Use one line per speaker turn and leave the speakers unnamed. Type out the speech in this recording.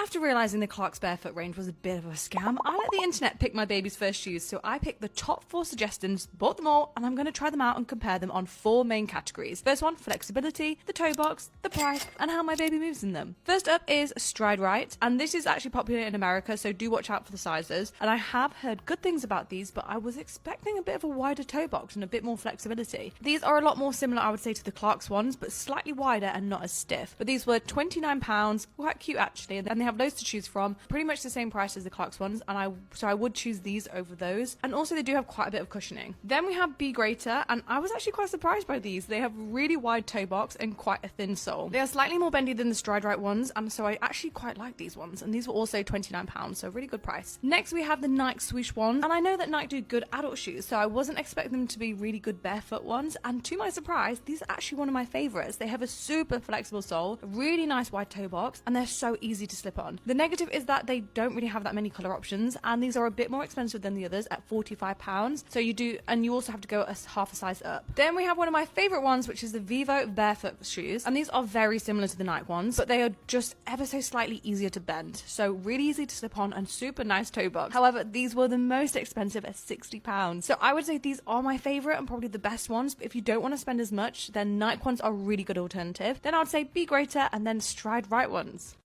After realizing the Clarks Barefoot range was a bit of a scam, I let the internet pick my baby's first shoes, so I picked the top 4 suggestions, bought them all, and I'm going to try them out and compare them on 4 main categories. First one, flexibility, the toe box, the price, and how my baby moves in them. First up is Stride Right, and this is actually popular in America, so do watch out for the sizes. And I have heard good things about these, but I was expecting a bit of a wider toe box and a bit more flexibility. These are a lot more similar, I would say, to the Clarks ones, but slightly wider and not as stiff. But these were £29, quite cute actually, and they have loads to choose from, pretty much the same price as the Clarks ones, and so I would choose these over those. And also they do have quite a bit of cushioning. Then we have Be Greater, and I was actually quite surprised by these. They have really wide toe box and quite a thin sole. They are slightly more bendy than the Stride Right ones, and so I actually quite like these ones, and these were also £29, so really good price. Next we have the Nike Swoosh ones, and I know that Nike do good adult shoes, so I wasn't expecting them to be really good barefoot ones, and to my surprise, these are actually one of my favorites. They have a super flexible sole, a really nice wide toe box, and they're so easy to slip on. The negative is that they don't really have that many color options, and these are a bit more expensive than the others at £45, so you also have to go half a size up. Then we have one of my favorite ones, which is the Vivo barefoot shoes, and these are very similar to the Nike ones, but they are just ever so slightly easier to bend, so really easy to slip on and super nice toe box. However, these were the most expensive at £60, so I would say these are my favorite and probably the best ones. But if you don't want to spend as much, then Nike ones are a really good alternative. Then I would say Be Greater and then Stride Right ones.